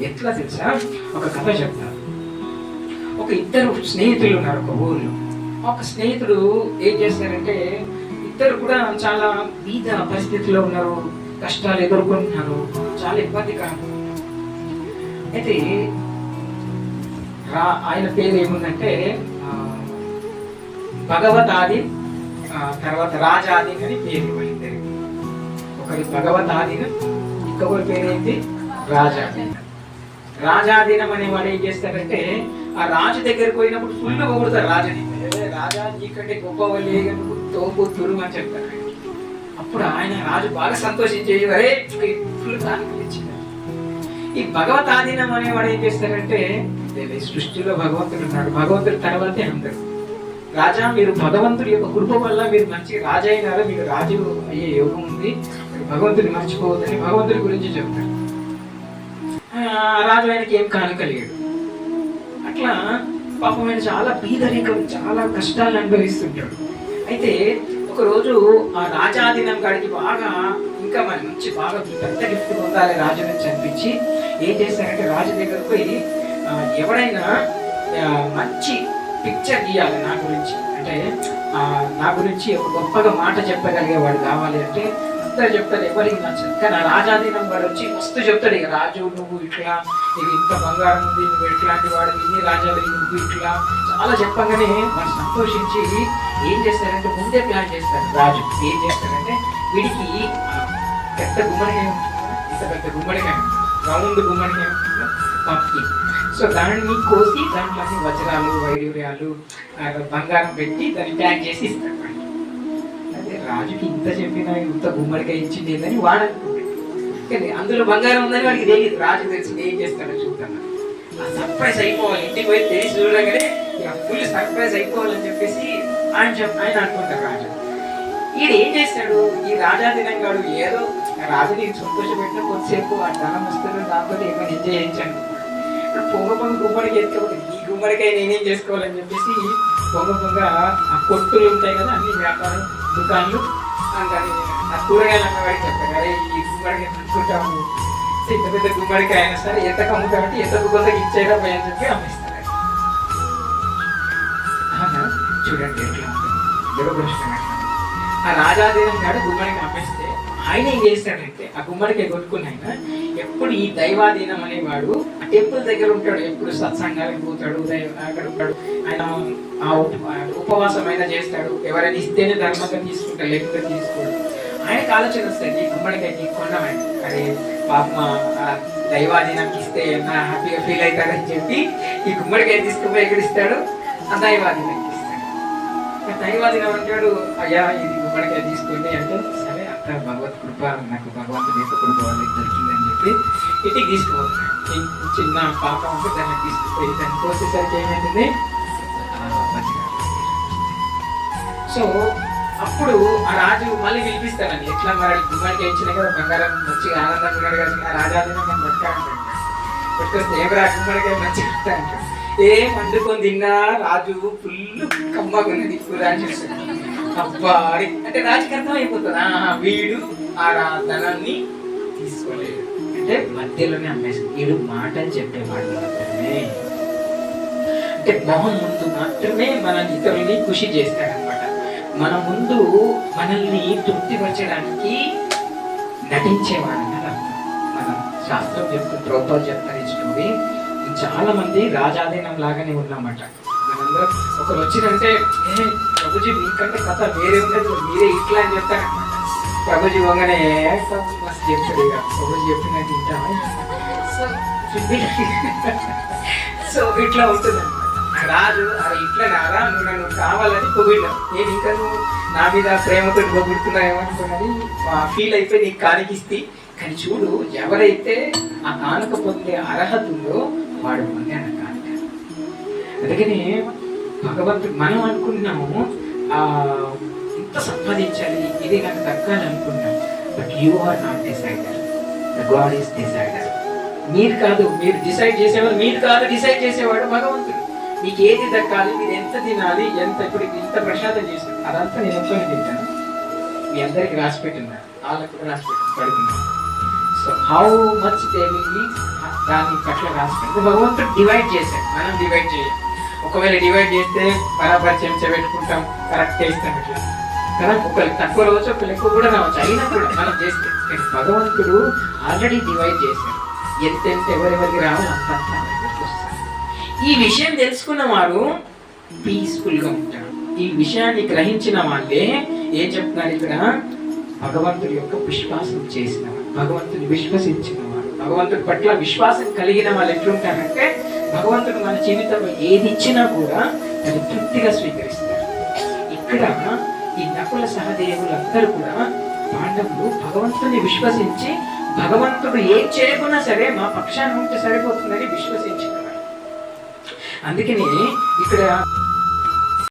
ఎట్లా తెలుసా? ఒక కథ చెప్తాను. ఒక ఇద్దరు స్నేహితులు ఉన్నారు ఒక ఊరిలో. ఒక స్నేహితుడు ఏం చేస్తారంటే, ఇద్దరు కూడా చాలా బీద పరిస్థితిలో ఉన్నారు, కష్టాలు ఎదుర్కొంటున్నారు, చాలా ఇబ్బందికరం. అయితే ఆయన పేరు ఏముందంటే భగవత్ ఆది, తర్వాత రాజాది అని పేరు వాళ్ళిద్దరు. ఒకరి భగవత్ ఆదిన, ఇంకొకరి పేరు ఏంటి రాజాదీన. రాజాదీనం అనేవాడు ఏం చేస్తారంటే, ఆ రాజు దగ్గరికి పోయినప్పుడు ఫుల్ పొగుడుతారు రాజుని. రాజా నీకంటే గొప్ప వాళ్ళు తోపు తురుము అని చెప్తారు. అప్పుడు ఆయన రాజు బాగా సంతోషించే వరే ఫుల్ ఇచ్చింది. ఈ భగవత్ ఆధీనం అనేవాడు ఏం చేస్తారంటే, సృష్టిలో భగవంతుడు ఉన్నాడు, భగవంతుడి తర్వాతే అందరు. రాజా మీరు భగవంతుడి యొక్క కృప వల్ల మీరు మంచి రాజు అయినారా, మీకు రాజు అయ్యే యోగం ఉంది, భగవంతుని మర్చిపోవద్దని భగవంతుడి గురించి చెప్తారు. రాజు ఆయనకి ఏం కానుకలేడు. అట్లా పాపం ఆయన చాలా బీదరికం, చాలా కష్టాలను అనుభవిస్తుంటాడు. అయితే ఒకరోజు ఆ రాజాధీనం గాడికి బాగా ఇంకా మంచి బాగా పెద్ద గిఫ్ట్ పొందాలి రాజు నుంచి అనిపించి ఏం చేస్తారంటే, రాజు దగ్గరకు పోయి ఎవడైనా మంచి పిక్చర్ గీయాలి నా గురించి, అంటే నా గురించి ఒక గొప్పగా మాట చెప్పగలిగేవాడు కావాలి అంటే అందరు చెప్తారు, ఎవరికి నచ్చదు. కానీ ఆ రాజాధీనం వాడు వచ్చి మస్తు చెప్తాడు, ఇక రాజు నువ్వు ఇట్లా, నీకు ఇంత బంగారం ఉంది, నువ్వు ఎట్లాంటి వాడు, ఇన్ని రాజాలు నువ్వు ఇట్లా చాలా చెప్పగానే వాడు సంతోషించి ఏం చేస్తారంటే ముందే ప్లాన్ చేస్తారు. రాజు ఏం చేస్తారంటే, వీడికి పెద్ద గుమ్మడికాయ ఇంత పెద్ద గుమ్మడికాయ, రౌండ్ గుమ్మడికాయ పంపి, సో దాన్ని కోసి దాంట్లో వజ్రాలు వైడూర్యాలు బంగారం పెట్టి దాన్ని ప్యాక్ చేసి ఇస్తాడు. అదే రాజుకి ఇంత చెప్పినా ఇంత గుమ్మడికాయ ఇచ్చింది ఏందని వాడు అనుకుంటాడు. కానీ అందులో బంగారం ఉందని వాడికి తెలియదు. రాజు తెలిసి ఏం చేస్తాడో చూద్దాం, ఆ సర్ప్రైజ్ అయిపోవాలి, ఇంటికి పోయి తెలిసి చూడగానే ఫుల్ సర్ప్రైజ్ అయిపోవాలని చెప్పేసి ఆయన అనుకుంటారు రాజు. ఈయన ఏం చేస్తాడు, ఈ రాజాధీనంగాడు ఏదో రాజుని సంతోషపెట్టిన కొద్దిసేపు ఆ ధనం వస్తుంది, దాంతో ఏమైనా ఎంజాయ్ చేయించాను. పొంగ గుమ్మడికి ఎత్తుకోవాలి, ఈ గుమ్మడికాయ నేనేం చేసుకోవాలని చెప్పేసి పొంగ ఆ కొట్టులు ఉంటాయి కదా, అన్ని వ్యాపారం దుకాణాలు, కానీ ఆ కూరగాయలు అమ్మవాడికి చెప్తారు, అరే ఈ గుమ్మడికాయ అనుకుంటాము, పెద్ద పెద్ద గుమ్మడికాయ అయినా సరే ఎంతకు అమ్ముతామంటే ఎంత కొత్తగా ఇచ్చేదా పోయి అని చెప్పి అమ్మిస్తారు. చూడండి ఎట్లా దురదృష్టం. ఆ రాజాధీనం కాడ గుమ్మడికాయ అమ్మేస్తే ఆయన ఏం చేస్తాడంటే, ఆ గుమ్మడికాయ కొనుక్కుని ఆయన ఎప్పుడు ఈ దైవాధీనం అనేవాడు ఆ టెంపుల్ దగ్గర ఉంటాడు, ఎప్పుడు సత్సంగాలకు పోతాడు, అక్కడ ఉంటాడు. ఆయన ఆ ఉపవాసం అయినా చేస్తాడు, ఎవరైనా ఇస్తేనే ధర్మంగా తీసుకుంటాడు, లేకపోతే తీసుకోడు. ఆయనకు ఆలోచన వస్తుంది, ఈ గుమ్మడికాయకి కొన్నామని, అరే పాప దైవాధీనంకి ఇస్తే ఏమన్నా హ్యాపీగా ఫీల్ అవుతాడని చెప్పి ఈ గుమ్మడికాయ తీసుకుపోయి ఎక్కడ ఇస్తాడు, ఆ దైవాధీనంకి ఇస్తాడు. దైవాధీనం అంటాడు, అయ్యా ఇది గుమ్మడికాయ తీసుకోండి అంటే, సరే అంత భగవత్ కృప, నాకు భగవంతుని యొక్క కృప వాళ్ళకి దొరికిందని చెప్పి ఇంటికి తీసుకుపోతున్నాడు. చిన్న పాప ఉంటే దాన్ని తీసుకుపోయి దాన్ని కోసేసరికి ఏమైంది, సో అప్పుడు ఆ రాజు మళ్ళీ పిలిపిస్తానని, ఎట్లా మరి గుమ్మడికాయ ఇచ్చిన కదా బంగారం మంచిగా ఆనందంగా ఉన్నాడు కదా, ఆ రాజాధీనం మనం బతకా అంటాడు. పట్టుకొస్తే ఏం రా గుమ్మడికాయ మంచిగా ఉంటా అంటాడు. ఏం వండుకొని తిన్నా రాజు ఫుల్ కమ్మగున్నది కూర అని చెప్తాడు. అబ్బా అంటే రాజుకి అర్థం అయిపోతుంది, వీడు ఆ ధనాన్ని తీసుకోలేదు అంటే మధ్యలోనే అమ్మేసి వీడు మాటని చెప్పేవాడు మాత్రమే, అంటే మొహం ముందు మాత్రమే మన ఇతరుల్ని ఖుషి చేస్తాడనమాట. మన ముందు మనల్ని తృప్తిపరచడానికి నటించేవాడు కదా. మనం శాస్త్రం చెప్తే ప్రభుత్వాలు చెప్తారు ఈ స్టోరీ. చాలా మంది రాజాధీనం లాగానే ఉన్నామట. మనందరం ఒకరు వచ్చినంటే, ప్రభుజీ మీకంటే కథ వేరే ఉండదు, మీరే ఇట్లా అని చెప్తారనమాట. ప్రభుజీ వంగనే మస్తు చెప్తాడు, ఇక ప్రభుజీ చెప్పినట్టు తింటామా. సో ఇట్లా ఉంటుంది అనమాట. రాజు అరే ఇట్లా నారా నువ్వు నన్ను కావాలని పొగిడినావు, నేను ఇంకా నువ్వు నా మీద ప్రేమతో పొగుడుతున్నాయేమనుకున్నది ఫీల్ అయిపోయి నీకు కానికిస్తే. కానీ చూడు, ఎవరైతే ఆ కానుక పొందే అర్హత ఉందో వాడు పొందాడు కానుక. అందుకని భగవంతుడు మనం అనుకున్నాము ఇంత సంపాదించాలి, ఇది నాకు దక్కాలి అనుకున్నాం. But you are not decider, the God is decider. మీరు కాదు, మీరు డిసైడ్ చేసేవాడు, మీరు కాదు డిసైడ్ చేసేవాడు భగవంతుడు. మీకు ఏది దక్కాలి, మీరు ఎంత తినాలి, ఎంత ఇప్పుడు ఇంత ప్రసాదం చేశారు, అదంతా నేను ఎంతో తింటాను. మీ అందరికి రాసి పెట్టున్నారు, వాళ్ళకు కూడా రాసి పెట్టు పడుకున్నాను. So how much they will be దాని పట్ల రాసుకుంటే భగవంతుడు డివైడ్ చేశాడు, మనం డివైడ్ చేయాలి. ఒకవేళ డివైడ్ చేస్తే బరాబర్ చెంచా పెట్టుకుంటాం, కరెక్ట్ చేస్తాం ఇట్లా కదా. ఒకరికి తక్కువ రావచ్చు, ఒకరికి ఎక్కువ కూడా రావచ్చు, అయినా కూడా మనం చేస్తే. భగవంతుడు ఆల్రెడీ డివైడ్ చేశాడు, ఎంతెంత ఎవరెవరికి రావాలి అంతంత వస్తారు. ఈ విషయం తెలుసుకున్న వారు పీస్ఫుల్గా ఉంటారు. ఈ విషయాన్ని గ్రహించిన వాళ్ళే ఏం చెప్తున్నారు ఇక్కడ, భగవంతుడి యొక్క విశ్వాసం చేసిన వారు, భగవంతుని విశ్వసించిన వారు, భగవంతుడి పట్ల విశ్వాసం కలిగిన వాళ్ళు ఎట్లుంటారంటే భగవంతుడు మన జీవితంలో ఏది ఇచ్చినా కూడా అది తృప్తిగా స్వీకరిస్తారు. ఇక్కడ ఈ నకుల సహదేవులందరూ కూడా పాండవులు భగవంతుని విశ్వసించి భగవంతుడు ఏం చేయకున్నా సరే మా పక్షాన్ని ఉంటే సరిపోతుందని విశ్వసించిన వారు. అందుకని ఇక్కడ